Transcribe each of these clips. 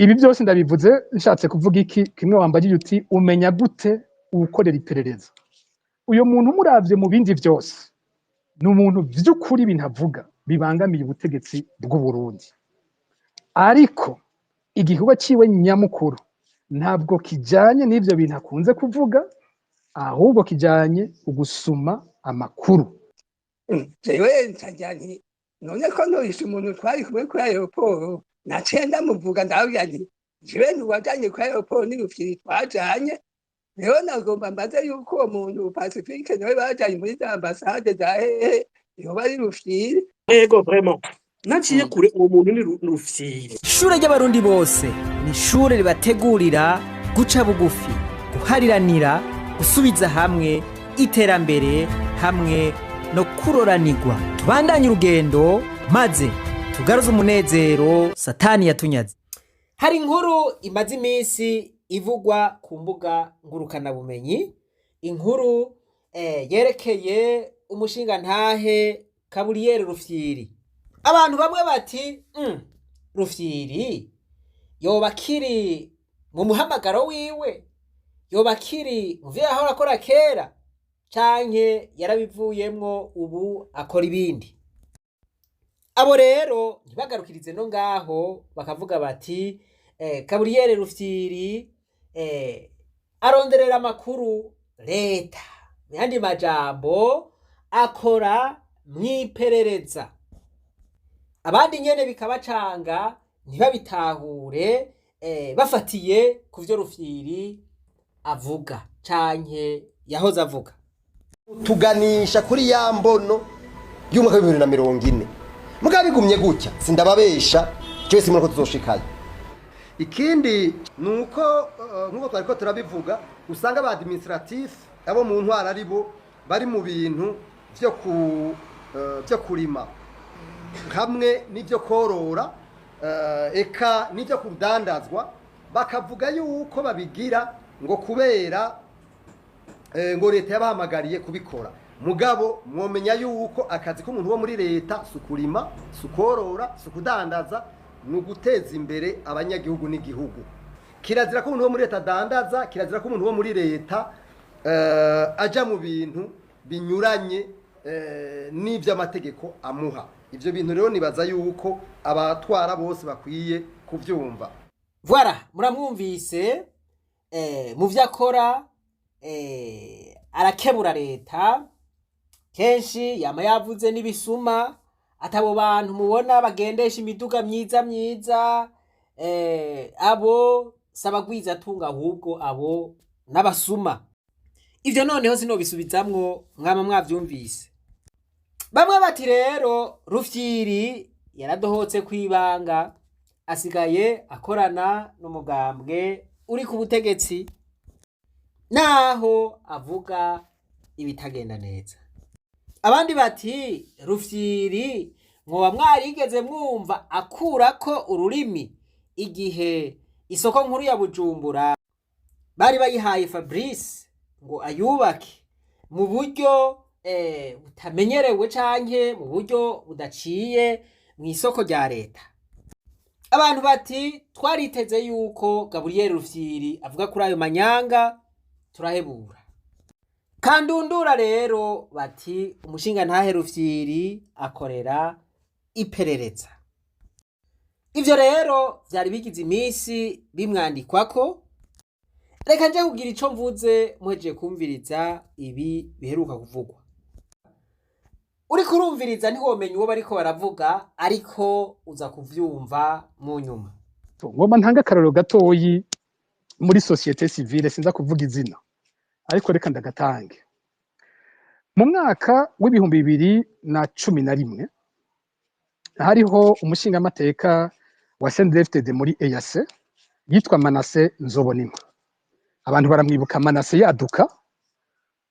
ibi byose ndabivuze nshatse kuvuga iki kimwe wambagije uti umenya gute ukorera iperereza uyo muntu muravye mu bindi byose ni umuntu vy'ukuri bintavuga bibangamiye ubutegetsi bw'u Burundi ariko igikorwa ciwe nyamukuru ntabwo kijanye n'ivyo bintu akunze kuvuga ahubwo kijanye ugusuma amakuru jewe ntajyanye none ko ntuhishe umuntu twari kumwe kuri aeroport naciye ndamuvuga ndababwira nti jewe ntiwajanye kuri aeroport n'urufyiri twajanye rero nagomba mbaze yuko uwo muntu Pacifique nawe bajanye muri za ambasade za hehe yoba ari rufyiri Ego vraiment naciye kure uwo muntu ni rufyiri. Ishure ry'abarundi bose ni ishure ribategurira guca bugufi, guhariranira, gusubiza hamwe iterambere hamwe no kuroranirwa. Tubandanye urugendo maze tugaruze umunezero satani yatunyaze. Hari inkuru imaze iminsi ivugwa ku mbuga ngurukana bumenyi, inkuru yerekeye umushinga ntahe Gabriel Rufyiri. Abantu bamwe bati Rufyiri yoba kiri mu muhamagaro wiwe, yoba kiri mu vyo yahora akora kera canke yarabivuyemwo ubu akora ibindi. Abo rero ntibagarukirize no ngaho bakavuga bati Gabriel Rufyiri aronderera amakuru leta, mu yandi majambo akora mwiperereza. Abandi nyene bikabacanga ntibabitahure bafatiye ku vyo Rufyiri avuga canke yahoze avuga. Tuganisha kuri ya mbono y'umwaka wa 2040 muga bigumye gutya sindababesha cyo simwe ko tuzoshikaye. Ikindi nuko nkuko twariko turabivuga usanga aba administratif abo mu ntwara aribo bari mu bintu vyo kurima hamwe n'ivyo korora eka n'ivyo kudandazwa bakavuga yuko babigira ngo kubera ngo leta yabahamagariye kubikora. Mugabo mwomenya yuko akazi k'umuntu wo muri leta sukurima, sukorora, sukudandaza nuguteza imbere abanyagihugu n'igihugu. Kirazira ko umuntu wo muri leta dandaza, kirazira ko umuntu wo muri leta aja mu bintu binyuranye n'ivyo amategeko amuha. Ivyo bintu rero nibaza yuko abatwara bose bakwiye kuvyumva. Voilà, muramwumvise mu vyakora arakebura leta kenshi yama yavuze n'ibisuma atabo bantu mubona bagendesha imiduga myiza abo sabagwiza tunga ahubwo abo n'abasuma. Ivyo noneho sinobisubizamwo mwama mwavyumvise. Bamwe bati rero Rufyiri yaradohotse kwibanga asigaye akorana n'umugambwe uri ku butegetsi naho avuga ibitagenda neza. Abandi bati Rufyiri mwoba mwarigeze mwumva akurako ururimi igihe isoko nkuru ya Bujumbura bari bayihaye Fabrice ngo ayubake mu buryo butamenyerewe canke mu buryo budaciye mu isoko rya leta. Abantu bati twariteze yuko Gabriel Rufyiri avuga kuri ayo manyanga turahebura. Kandundura rero bati umushinga ntahe Rufyiri akorera iperereza. Ivyo rero vyari bigize iminsi bimwandikwako. Reka nje kugira ico mvuze muhejeje kumviriza ibi biheruka kuvugwa. Uri kurumviriza ntiwomenya uwo bariko baravuga ariko uza kuvyumva mu nyuma. Ngomba ntanga akarorero gatoyi muri societe civile sinza kuvuga izina ariko reka ndagatange. Mu mwaka w'ibihumbi 2011 hariho umushinga amateka wa CNDD-FDD muri EAC yitwa Manase Nzobonima. Abantu baramwibuka Manase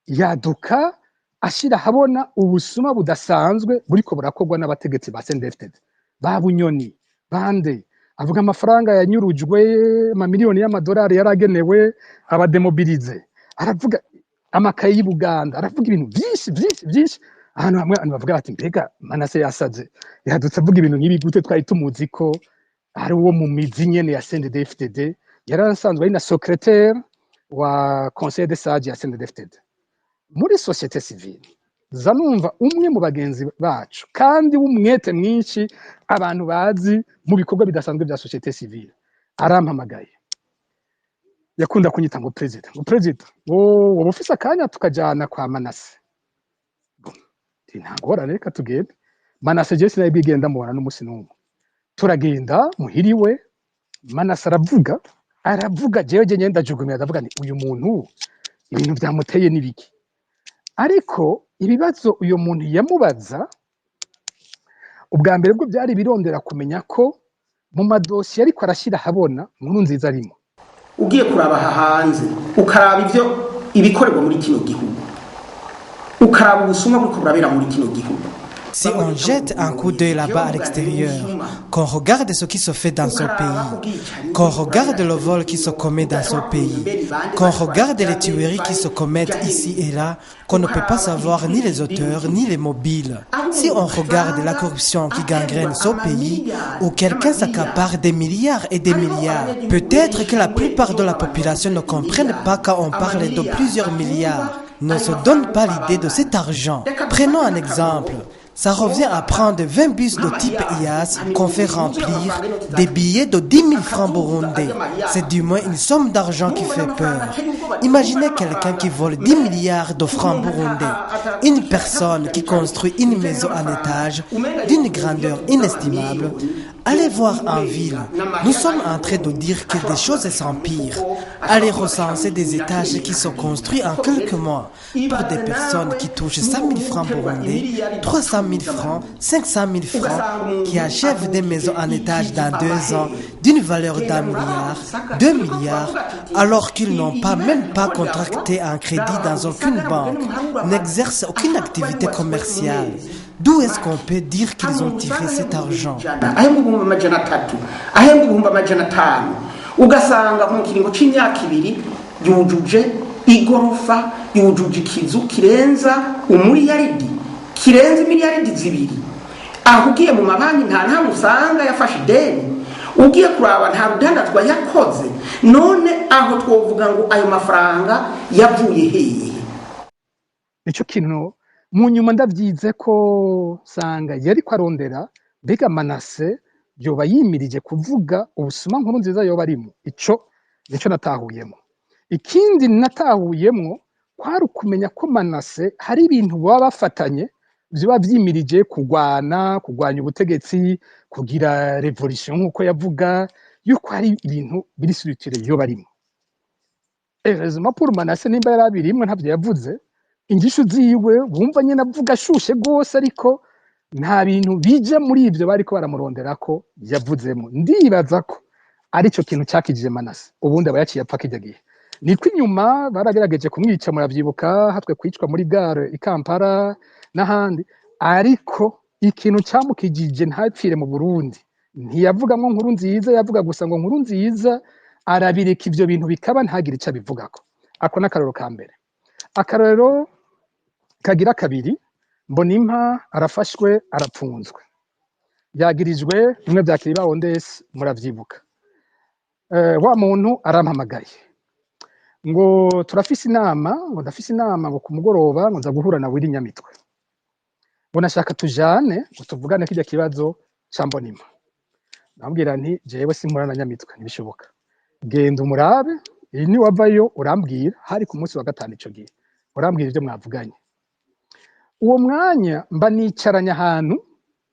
yaduka ashira habona ubusuma budasanzwe buriko burakorwa n'abategetsi ba CNDD-FDD. Babunyoni bande avuga amafaranga yanyurujwe amamiliyoni y'amadolari yaragenewe abademobilize. Aravuga amakaye y'Ibuganda, aravuga ibintu byinshi ahantu hamwe abantu bavuga bati mbega Manase yasaze yadutse avuga ibintu nk'ibi gute twari tumuzi ko ari uwo mu mizi nyene ya CNDD-FDD, yari asanzwe ari na secrétaire wa conseil de sage ya CNDD-FDD. Muri société civile zanumva umwe mu bagenzi bacu kandi w'umwete mwinshi abantu bazi mu bikorwa bidasanzwe bya société civile, arampamagaye, yakunda kunyita ngo president, wowe ufise akanya tukajana kwa Manase? Ntangorane, reka tugende. Manase je sinaye bigenda mubona n'umusi n'umwe, turagenda muhiriwe. Manase aravuga jewe je nyenda jugumira, ndavuga nti uyu muntu ibintu byamuteye nibiki. Ariko ibibazo uyu muntu yamubaza ubwa mbere bwo byari birondera kumenya ko mu madosiye ariko arashyira habona Nkurunziza arimo. Ugiye kuraba hanze ukaraba ivyo ibikorerwa muri kino gihugu, ukaraba ubusuma buriko burabera muri kino gihugu. Si on jette un coup d'œil là-bas à l'extérieur, qu'on regarde ce qui se fait dans son pays, qu'on regarde le vol qui se commet dans son pays, qu'on regarde les tueries qui se commettent ici et là, qu'on ne peut pas savoir ni les auteurs ni les mobiles. Si on regarde la corruption qui gangrène son pays, où quelqu'un s'accapare des milliards et des milliards, peut-être que la plupart de la population ne comprenne pas quand on parle de plusieurs milliards, ne se donne pas l'idée de cet argent. Prenons un exemple. Ça revient à prendre 20 bus de type IAS qu'on fait remplir des billets de 10 000 francs burundais. C'est du moins une somme d'argent qui fait peur. Imaginez quelqu'un qui vole 10 milliards de francs burundais. Une personne qui construit une maison en étage d'une grandeur inestimable. Allez voir en ville. Nous sommes en train de dire que des choses s'empirent. Allez recenser des étages qui sont construits en quelques mois pour des personnes qui touchent 100 000 francs burundais, 300 000 francs, 500 000 francs, qui achèvent des maisons en étage dans 2 ans d'une valeur d'1 milliard, 2 milliards, alors qu'ils n'ont même pas contracté un crédit dans aucune banque, n'exercent aucune activité commerciale. D'où est-ce qu'on peut dire qu'ils ont tiré cet argent? Ugasanga mu kiringo c'imyaka 2 yujuje igorofa, yujuje ikizu kirenza umuriyaridi, kirenza miliyaridi 2. Aho ugiye mu mabanki nta musanga yafashe ideni, ugiye kuraba nta rudandazwa yakoze. None aho twovuga ngo ayo mafaranga yavuye hehe? Nicyo kintu mu nyuma ndavyize ko sanga yari kwarondera mbega Manase yoba yimirije kuvuga ubusuma Nkurunziza yoba arimo. Ico nico natahuyemo. Ikindi natahuyemo kwari kumenya ko Manase hari ibintu baba bafatanye byoba vyimirije kugwanya ubutegetsi, kugira revolution nkuko yavuga, yuko hari ibintu biri structure yoba arimo. Heureusement pour Manase nimba yarabirimwe ntavyo yavuze, ingisho ziwe bumva nyene avuga shushe gose, ariko nta bintu bije muri ivyo bariko baramurondera ko yavuzemo. Ndibaza ko arico kintu cyakijije Manase, ubundi aba yaciye apfa kijya gihe. Niko inyuma baragerageje kumwica, muravyibuka, hatwe kwicwa muri gare i Kampala n'ahandi, ariko ikintu cyamukijije ntapfire mu Burundi ntiyavugamwo Nkurunziza, yavuga gusa ngo Nkurunziza arabireka ivyo bintu bikaba ntagire ico abivugako. Ako n'akarero ka mbere. Akarero kagira kabiri, Mbonimpa arafashwe arapfunzwe, yagirijwe bimwe bya Kiribaho ndese muravyibuka. Wa muntu arampamagaye ngo turafise inama, ngo ndafise inama ngo kumugoroba ngo nza guhura na Willy Nyamitwe, ngo nashaka tujane ngo tuvugane kijya kibazo ca Mbonimpa. Nambwira nti jewe simpura na Nyamitwe, ntibishoboka, genda umurabe, ni wavayo urambwira. Hari ku munsi wa gatanu ico gihe urambwira ivyo mwavuganye. Uwo mwanya mba nicaranya ahantu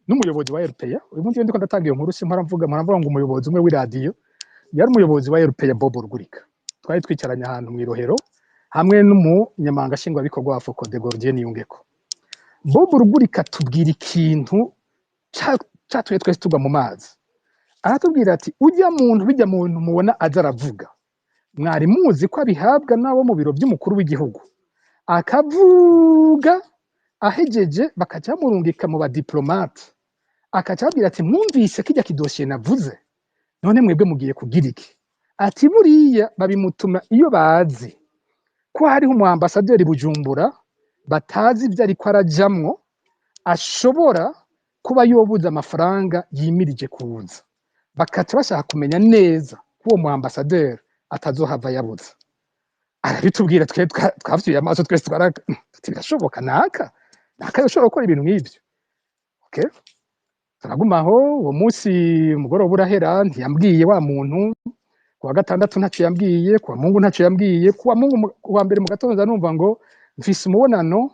n'umuyobozi wa RPA. Uyu munsi ndiko ndatanga iyo nkuru, simpara mvuga ngo umuyobozi umwe w'iradiyo yari umuyobozi wa RPA Bob Rugurika. Twari twicaranya ahantu mu Irohero hamwe n'umunyamanga nshingwa bikorwa wa Focode Gordien Niyungeko. Bob Rugurika tubwira ikintu cyatuye twese tugwa mu mazi. Aratubwira ati ujya muntu bijya muntu mubona aza aravuga, mwari muzi ko abihabwa nabo mu biro by'umukuru w'igihugu, akavuga ahejeje bakaca murungika mu badiplomate, akacabwira ati mwumvise kijya kidosiye navuze, none mwebwe mugiye kugira iki? Ati buriya babimutuma iyo bazi ko hariho umu ambassadeur Bujumbura batazi ibyo ariko arajamwo, ashobora kuba yobuza amafaranga yimirije kuza. bakaca bashaka kumenya neza ko uwo mu ambassadeur atazohava yabuza. Arabitubwira twavyuye amaso twese birashoboka naka yoshobora gukora ibintu nk'ivyo. Okay, turagumaho uwo munsi umugoroba urahera, ntiyambwiye wa muntu. Kuwa gatandatu ntacyo yambwiye, kuwa Mungu ntacyo yambwiye, kuwa mbere mu gatondo numva ngo mfise umubonano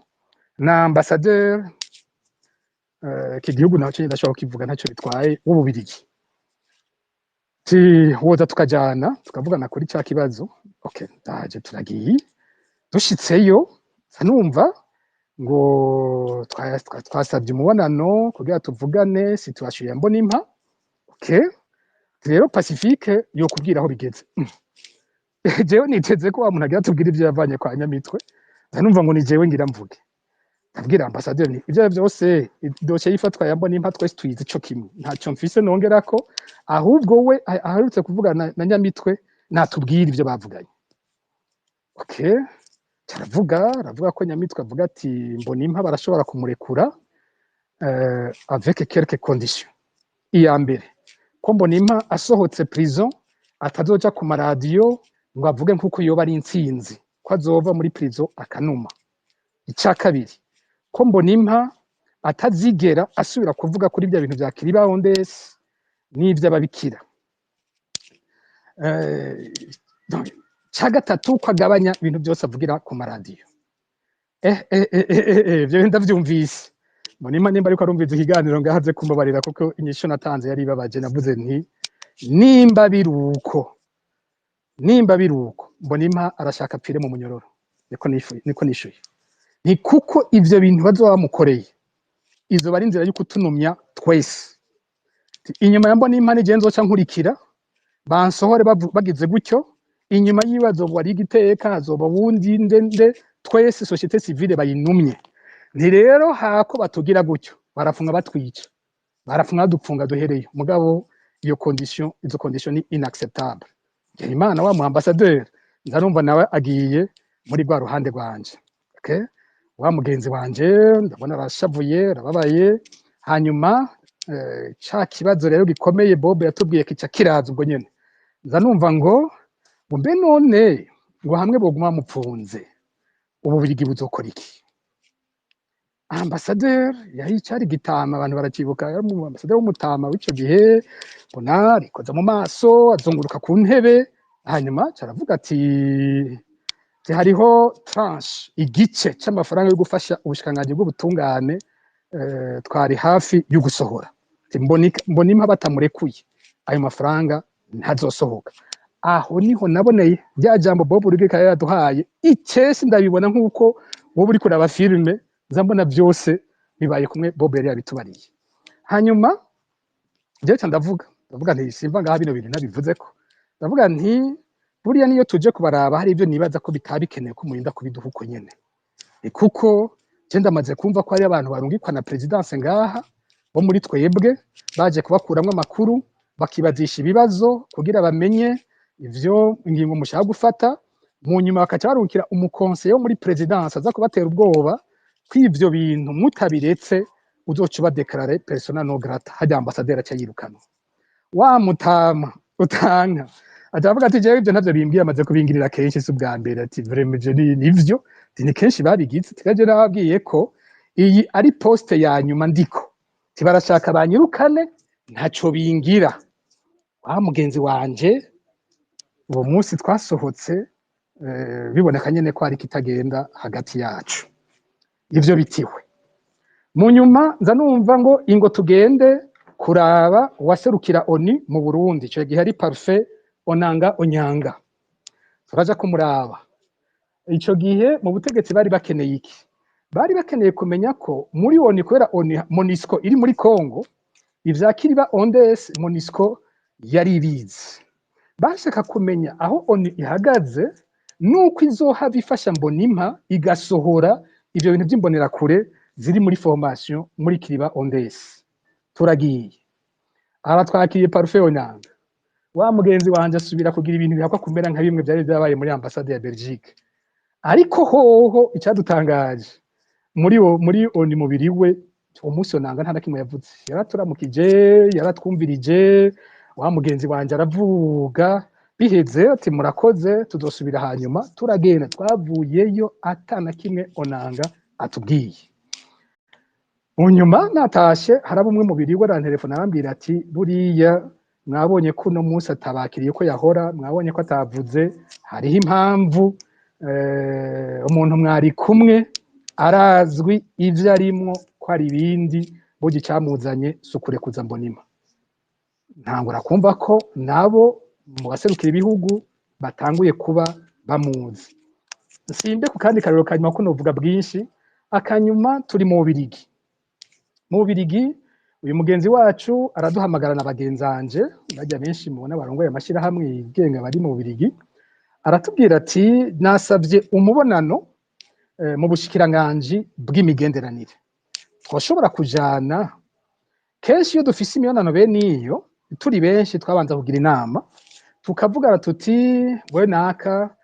na ambassadeur iki gihugu nacyo ndashobora kivuga ntacyo bitwaye w'Ububirigi. Woza tukajana tukavugana kuri cya kibazo. Okay, ndaje turagiye dushitseyo sanumva ngo twasabye umubonano kugira tuvugane situation ya Mbonimpa. Okay, rero Pacifique yo kubwira aho bigeze. Jewe niteze ko umuntu agira tubwira ibyo yavanye kwa Nyamitwe, sanumva ngo ni jewe ngira mvuge. Ndabwira ambassadeur ni ibyo byose dosiye yifatwa ya Mbonimpa twese tuyize ico kimwe, ntacyo mfise nongera ko, ahubwo we aherutse kuvuga na Nyamitwe natubwira ibyo bavuganye. Okay, aravuga ko Nyamitwe avuga ati Mbonimpa barashobora kumurekura avec quelques conditions. Iya mbere ko Mbonimpa asohotse prison atazoja ku maradiyo ngo avuge nkuko yoba ari intsinzi, ko azova muri prison akanuma. Icya kabiri ko Mbonimpa atazigera asubira kuvuga kuri bya bintu bya Kiriba Ondes n'ivy'ababikira. Cya gatatu ko agabanya ibintu byose avugira ku maradiyo. Byo ndavyumvise. Mbonimpa nimba ariko arumviza ikiganiro ngahaze kumubarira kuko inyisho natanze yari ibabaje, navuze nti nimba biruko Mbonimpa arashaka pfire mu munyororo. Niko nishuye. Ni kuko ivyo bintu bazoba bamukoreye izo bari inzira yo kutunumya twese. Inyuma ya Mbonimpa ni genzo ca nkurikira bansohore bagize gutyo, inyuma yibazo bwari igiteka hazoba wundi ndende twese societe civile bayinumye. Ni rero hako batugira gutyo barafunga batwica, barafunga dupfunga duhereye. Mugabo izo condition ni inacceptable. Imana wa mu ambassadeur ndarumva nawe agiye muri rwa ruhande rwanje. Okay, wa mugenzi wanje ndabona arashavuye arababaye. Hanyuma ca kibazo rero gikomeye Bob yatubwiye kica kiraza ubwo nyene, nza numva ngo mbe none ngo hamwe boguma mupfunze Ububirigi buzokora iki? Ambassadeur yari cyari gitama, abantu baracibuka yari mu ambassadeur w'umutama w'ico gihe, bona rikoza mu maso azunguruka ku ntebe. Hanyuma caravuga ati hariho tranche igice c'amafaranga yo gufasha ubushikangaje bw'ubutungane twari hafi yo gusohora. Mbonimpa batamurekuye ayo mafaranga ntazosohoka. Aho niho naboneye rya jambo Bob Rugika yaduhaye icese, ndabibona nkuko wowe uri kuraba filme zambona byose bibaye kumwe Bob yari yabitubariye. Hanyuma je ndavuga nti simva ngaha bino bintu nabivuze ko, ndavuga nti buriya niyo tuje kubaraba hari ibyo nibaza ko bitabikeneye ko murinda kubiduha uko nyene. Kuko je ndamaze kumva ko hari abantu barungikwa na presidence ngaha bo muri twebwe baje kubakuramwe amakuru bakibazisha ibibazo kugira bamenye ivyo ingingo mushaka gufata, mu nyuma bakaca barungikira umukonseyo muri presidence aza kubatera ubwoba kw'ivyo bintu mutabiretse uzoca ubadekarare persona non grata, hajya ambassadeur aca yirukana. Wa mutama utanka atavuga ati jewe ibyo navyo bimbwiye amaze kubingirira kenshi si ubwa mbere, ati vraiment je nivyo ni kenshi babigize. Tikaje nababwiye ko iyi ari poste ya nyuma ndiko tibarashaka banyirukane ntaco bingira. Wa mugenzi wanje uwo munsi twasohotse biboneka nyene ko ari kitagenda hagati yacu, ivyo bitiwe. Mu nyuma nza numva ngo ingo tugende kuraba waserukira ONU mu Burundi, ico gihe ari Parfait Onanga Onyanga. Turaja kumuraba. Ico gihe mu butegetsi bari bakeneye iki? Bari bakeneye kumenya ko muri ONU kubera MONUSCO iri muri Congo, ivya Kiriba Ondes MONUSCO yari ibizi. Bashaka kumenya aho ONU ihagaze nuko izoha bifasha Mbonimpa igasohora ivyo bintu by'imbonera kure ziri muri formation muri Kiriba Ondes. Turagiye abatwakiriye Parfait Onanga. Wa mugenzi wanje asubira kugira ibintu bihakwa kumera nka bimwe byari byabaye muri ambassade ya Belgique. Ariko hoho icyadutangaje muri ONU mubiri we umunsi Onanga nta nakimwe yavuze. Yaraturamukije, yaratwumvirije, wa mugenzi wanje aravuga biheze ati murakoze tuzosubira hanyuma turagenda twavuyeyo atana kimwe onanga atubwiye. Mu nyuma natashe haraba umwe mu biri we arantelefona arambwira ati buriya mwabonye ko uno munsi atabakiriye ko yahora, mwabonye ko atavuze, hariho impamvu umuntu mwari kumwe arazwi ivyo arimwo ko ari ibindi burya icyamuzanye si ukurekuza Mbonimpa. Ntangura kumva ko nabo mu baserukira ibihugu batanguye kuba bamuzi. Simbe ku kandi karero kanyuma ko novuga bwinshi, akanyuma turi mu Bubirigi. Mu Bubirigi uyu mugenzi wacu araduhamagara na bagenzanje bajya benshi mubona barongoye amashirahamwe yigenga bari mu Bubirigi, aratubwira ati nasabye umubonano mu bushikiranganji bw'imigenderanire. Twashobora kujana kenshi iyo dufise imibonano bene iyo turi benshi twabanza kugira inama tukavugana tuti we naka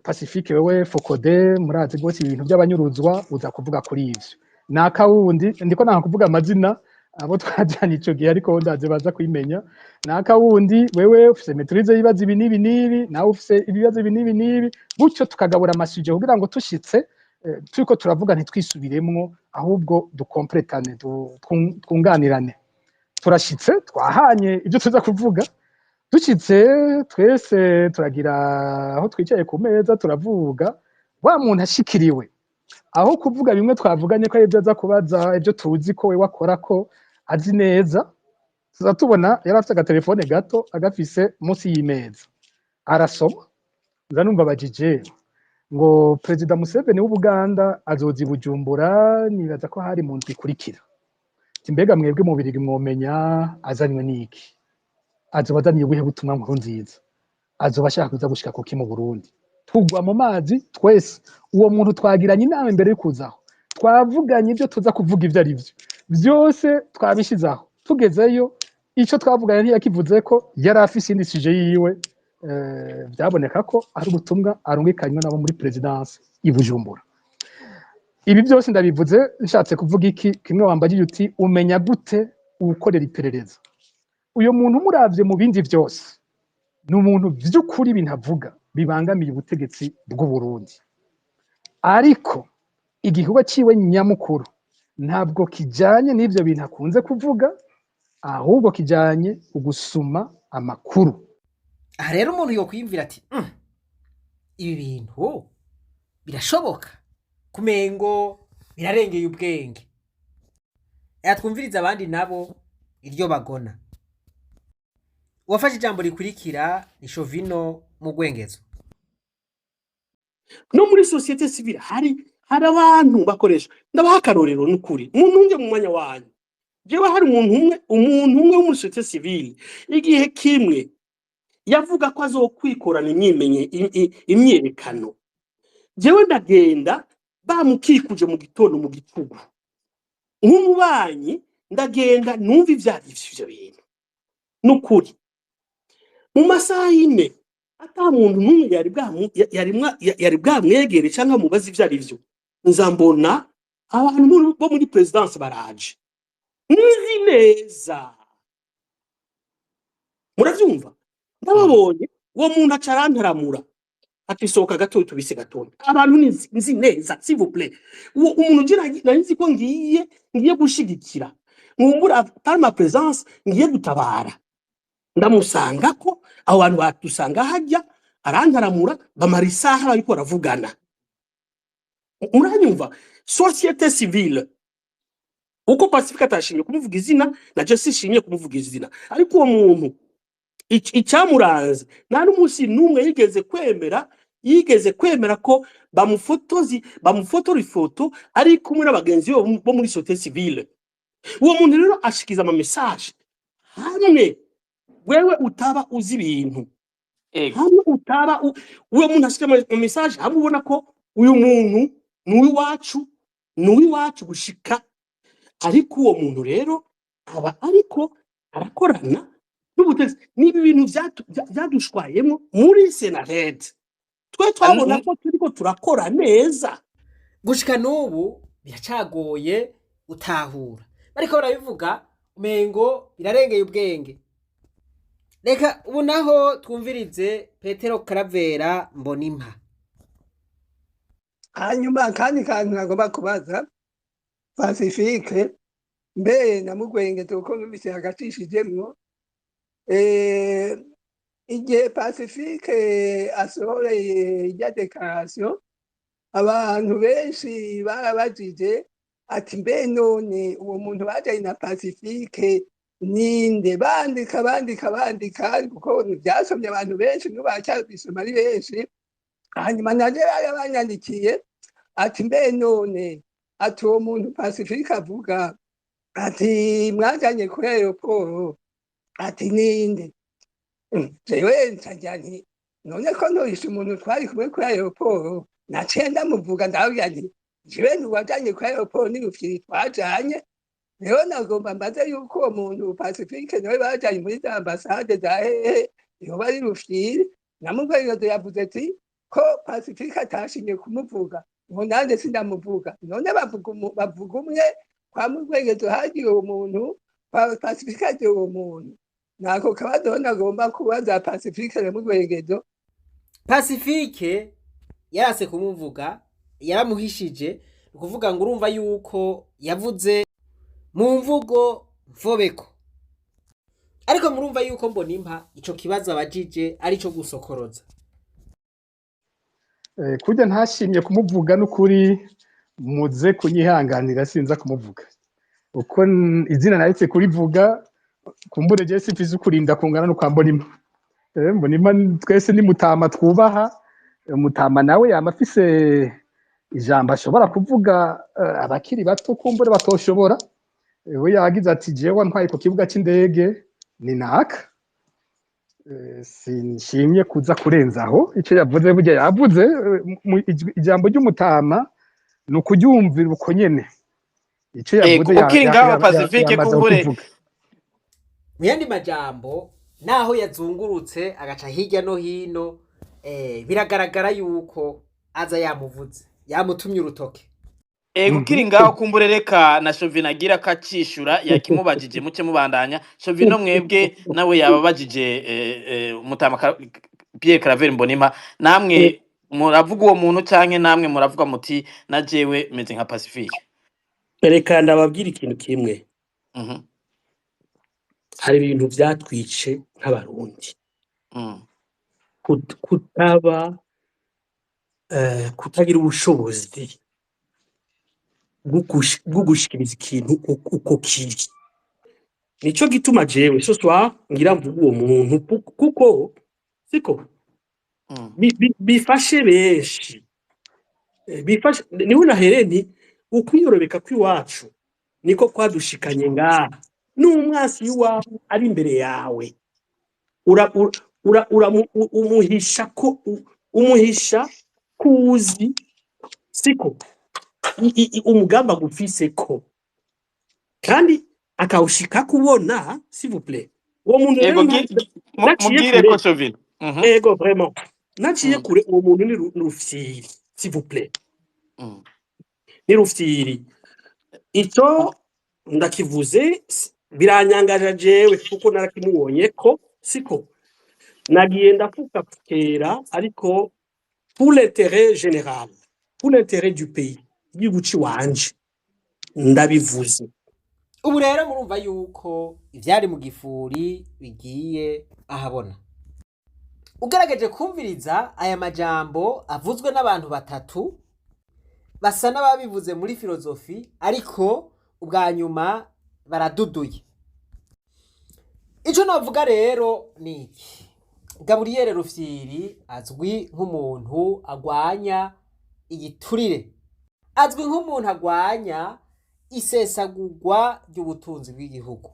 Pacifique wewe Fokode murazi rwose ibintu by'abanyuruzwa uza kuvuga kuri ivyo, naka wundi ndiko nanga kuvuga amazina abo twajanye ico gihe ariko ndaze baza kwimenya, naka wundi wewe ufise maîtrise y'ibibazo ibi n'ibi n'ibi, nawe ufise ibibazo ibi n'ibi n'ibi, gutyo tukagabura amasuje kugira ngo tushitse turiko turavuga ntitwisubiremwo ahubwo dukompletane twunganirane. Turashitse twahanye ibyo tuza kuvuga, dushitse twese turagira aho twicaye ku meza turavuga, wa muntu ashikiriwe aho kuvuga bimwe twavuganye ko ibyo aza kubaza ibyo tuzi ko we wakora ko azi neza, tuza tubona yari afite agatelefone gato agafise munsi y'imeza arasoma, nza numva bajije ngo Perezida Museveni w'Ubuganda azoza i Bujumbura, nibaza ko hari mu ndwi ikurikira. Mbega mwebwe mu Bubirigi mwomenya azanywe n'iki? Azoba azaniye ubuhe butumwa Nkurunziza? Azoba ashaka kuza gushika kuki mu Burundi? Tugwa mu mazi twese, uwo muntu twagiranye inama imbere yo kuzaho, twavuganye ibyo tuza kuvuga ivyo ari byo byose twabishizaho, tugezeyo ico twavuganye ntiyakivuze ko yari afise indi suje yiwe, byaboneka ko ari ubutumwa arungikanywe nabo muri presidence i Bujumbura. Ibi byose ndabivuze nshatse kuvuga iki, kimwe wambagiye uti umenya gute ukorera iperereza. Uyo muntu muravye mu bindi byose ni umuntu vy'ukuri bintavuga bibangamiye ubutegetsi bw'u Burundi, ariko igikorwa ciwe nyamukuru ntabwo kijanye n'ivyo bintu akunze kuvuga, ahubwo kijanye ugusuma amakuru. Aha rero umuntu yokwiyumvira ati ibi bintu birashoboka kumengo birarengeye ubwenge. Twumviriza abandi nabo iryo bagona. Uwafashe ijambo rikurikira ni Shovino mu Rwengezo. No muri societe civile hari abantu bakoresha, ndabaha akarorero n'ukuri muntunge mu mwanya wanyu. Jewe hari umuntu umwe wo muri societe civile igihe kimwe yavuga ko azokwikorana imyerekano. Jewe ndagenda bamukikuje mu gitondo mu gitugu, nk'umubanyi ndagenda numva ivyari ivyo bintu n'ukuri. Mu masaha ine ata muntu n'umwe yari bwamwegere cyangwa mubaza ivyo ari vyo, nza mbona abantu bo muri presidence baraje nzi neza, muravyumva? Ndababonye uwo muntu acarantaramura ati soka gato tubise gatondo. Abantu nzi neza s'il vous plaît, uwo umuntu ugira nzi ko ngiye gushigikira, nkumbura par ma présence ngiye gutabara, ndamusanga ko abo bantu batusanga hajya arantaramura bamara isaha bariko baravugana. Muranyumva? Société civile uko Pacifique atashimye kumuvuga izina na je sishimye kumuvuga izina, ariko uwo muntu icyamuranze nta n'umunsi n'umwe yigeze kwemera ko bamufotora ifoto ari kumwe n'abagenzi bo muri société civile. Uwo muntu rero ashikiza ama message hamwe wewe utaba uzi ibintu, hamwe utaba uwo muntu ashikiza ama message hamwe ubona ko uyu muntu nuwiwacu gushika, ariko uwo muntu rero aba ariko arakorana n'ubutegetsi. Nibi bintu byadushwayemo muri Senarede, twe twabona ko turiko turakora neza. Gushika n'ubu biracagoye utahura, bariko barabivuga umengo birarengeye ubwenge. reka ubu naho twumvirize Petero Karavera Mbonimpa. hanyuma kandi kantu nagomba kubaza Pacifique mbe na Mugwengezi kuko numvise hagacishijemwo igihe Pacifique asohoreye irya dekarasiyo abantu benshi barabajije ati mbe none uwo muntu bajanye na Pacifique ninde, bandika kuko byasomye abantu benshi n'ubu baracyabisoma ari benshi. Hanyuma naje banyandikiye ati mbe none ati uwo muntu Pacifique avuga ati mwajanye kuri aeroport ati ninde. Jewe ncagira nti none ko ntuhishe umuntu twari kumwe kuri aeroport, naciye ndamuvuga ndababwira nti jewe ntiwajanye kuri aeroport ni Rufyiri twajanye. Rero nagomba mbaze yuko uwo muntu Pacifique nawe bajanye muri za ambasade za hehe yoba ari Rufyiri. Na Mugwengezi yavuze ati ko Pacifique atashimye kumuvuga ngo nanjye sindamuvuga. None bavuga umwe kwa Mugwengezi hagiye uwo muntu, kwa Pacifique hagiye uwo muntu. Nako kabazo nagomba kubaza Pacifique na Mugwengezi. Pacifique yarase kumuvuga, yaramuhishije, ukuvuga ngo urumva yuko yavuze mu mvugo mfobeko. Ariko murumva yuko Mbonimpa ico kibazo abajije ari cyo gusokoroza. Kurya ntashimye kumuvuga n'ukuri muze kunyihanganira sinza kumuvuga. Uko izina naretse kurivuga kumbure je sifize ukurinda kungana no kwa Mbonimpa. Mbonimpa twese ni Mutama twubaha, Mutama nawe yamafise ijambo ashobora kuvuga abakiri bato kumbure batoshobora. We yagize ati jewe ntwaye ku kibuga c'indege ni naka. Sinshimye kuza kurenzaho ico yavuze, burya yavuze ijambo ry'Umutama no kuryumvira uko nyene. Ico yavuze ukiri ngaho Pacifique kumbure mu yandi majambo naho yazungurutse agaca hirya no hino, biragaragara yuko aza yamuvuze, yamutumye urutoke. ukiri ngaho kumbure reka na Chauvin agira kacishura yakimubajije muke mubandanya. Chauvin no mwebwe nawe yababajije Mutama Pierre Claver Mbonimpa, namwe muravuga uwo muntu canke namwe muravuga muti na jewe meze nka Pacifique? Reka ndababwira ikintu kimwe. Hari ibintu byatwice nk'abarundi. Kutagira ubushobozi bwo gushikiriza ikintu uko kiri. Nico gituma jewe so swa ngira mvuga uwo muntu kuko siko bifashe benshi, bifashe niho nahereni ukwiyorobeka kwiwacu niko kwadushikanye ngaha. N'umwasi wawe ari imbere yawe umuhisha ko umuhisha kuzi siko umugamba gufise ko kandi akawushika kubona s'il vous plaît uwo muntu mugire ko Chauvin. Ego vraiment naciye kure uwo muntu ni Rufyiri s'il vous plaît. Ni Rufyiri icyo ndakivuze biranyangaje jewe kuko narakimubonye ko siko nagiye ndafuka kera, ariko pour l'intérêt général, pour l'intérêt du pays y'uguci wanje ndabivuze. Ubu rero murumva yuko ivyari mu gifuri bigiye ahabona. Ugerageje kumviriza aya majambo avuzwe n'abantu batatu basa n'ababivuze muri filozofi, ariko ubwa nyuma baraduduye. Ico novuga rero ni iki? Gabriel Rufyiri azwi nk'umuntu agwanya igiturire, azwi nk'umuntu agwanya isesagurwa ry'ubutunzi bw'igihugu.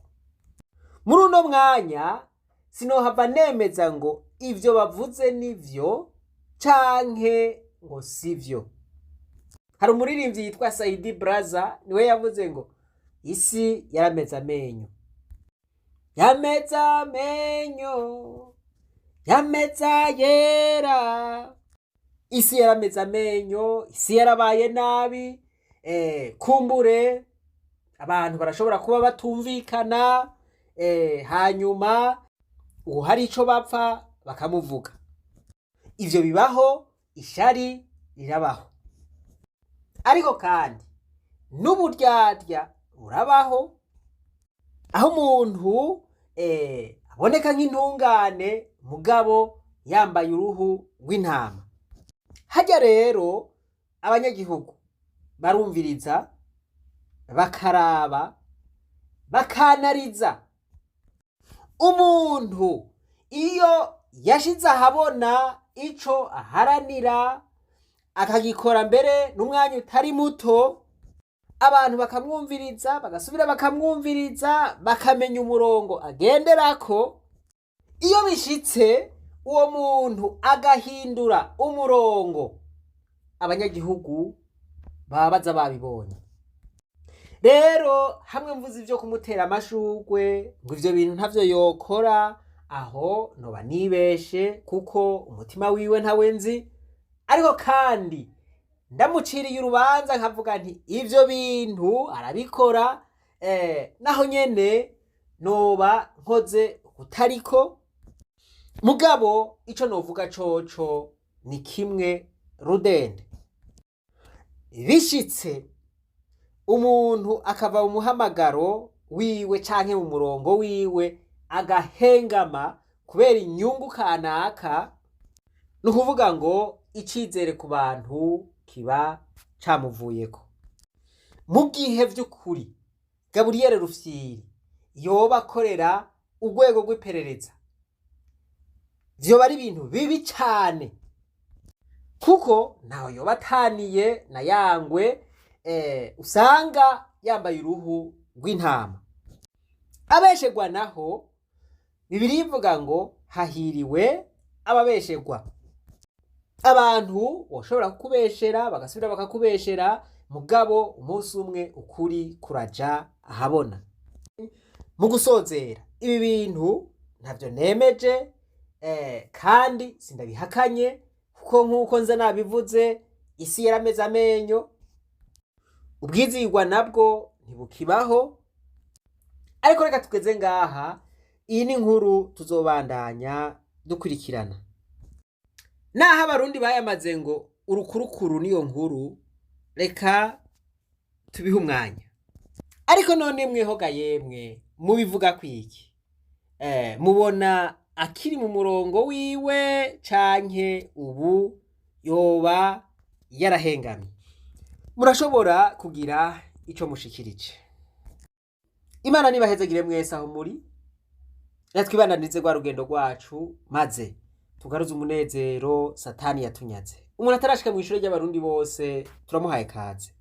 Muri uno mwanya sinohava nemeza ngo ivyo bavuze nivyo canke ngo sivyo. Hari umuririmbyi yitwa Saidi Braza niwe yavuze ngo isi yarameze amenyo, yameza amenyo, yameza yera. Isi yarameze amenyo, isi yarabaye nabi. Kumbure abantu barashobora kuba batumvikana, hanyuma uwo hari ico bapfa bakamuvuga. Ivyo bibaho, ishari rirabaho. Ariko kandi n'uburyarya burabaho, aho umuntu aboneka nk'intungane mugabo yambaye uruhu rw'intama. Harya rero abanyagihugu barumviriza, bakaraba, bakanariza. Umuntu iyo yashize ahabona ico aharanira akagikora mbere n'umwanya utari muto, abantu bakamwumviriza, bagasubira bakamwumviriza, bakamenya umurongo agenderako. Iyo bishitse uwo muntu agahindura umurongo, abanyagihugu baba baza babibonye. Rero hamwe mvuze ivyo kumutera amashurwe ngo ivyo bintu ntavyo yokora, aho noba nibeshe, kuko umutima wiwe ntawe nzi. Ariko kandi ndamuciriye urubanza nkavuga nti ivyo bintu arabikora, naho nyene noba nkoze kutariko. Mugabo ico novuga coco ni kimwe rudende, bishitse umuntu akava mu muhamagaro wiwe canke mu murongo wiwe agahengama kubera inyungu kanaka, nukuvuga ngo icizere ku bantu kiba camuvuyeko. Mu gihe vy'ukuri Gaburiyeri Rufyiri yoba akorera urwego rw'iperereza, vyoba ari ibintu bibi cane, kuko ntaho yoba ataniye na Yangwe usanga yambaye uruhu rw'intama. Abeshegwa naho Bibiliya ivuga ngo hahiriwe ababeshegwa. Abantu boshobora kukubeshera bagasubira bakakubeshera, mugabo umunsi umwe ukuri kuraja ahabona. Mu gusozera, ibi bintu ntavyo nemeje kandi sindabihakanye, kuko nk'uko nza nabivuze isi yarameze amenyo, ubwizigwa nabwo ntibukibaho. Ariko reka tugeze ngaha, iyi ni inkuru tuzobandanya dukurikirana. Naho abarundi bayamaze ngo urukurukuru niyo nkuru, reka tubihe umwanya. Ariko none mwehoga yemwe mubivuga kwiki? Mubona akiri mu murongo wiwe canke ubu yoba yarahengamye? Murashobora kugira ico mushikirije. Imana nibahezagire mwese aho muri, natwibananize rwa rugendo rwacu, maze tugaruze umunezero Satani yatunyaze. Umuntu atarashika mw'ishure ry'abarundi bose turamuhaye kaze.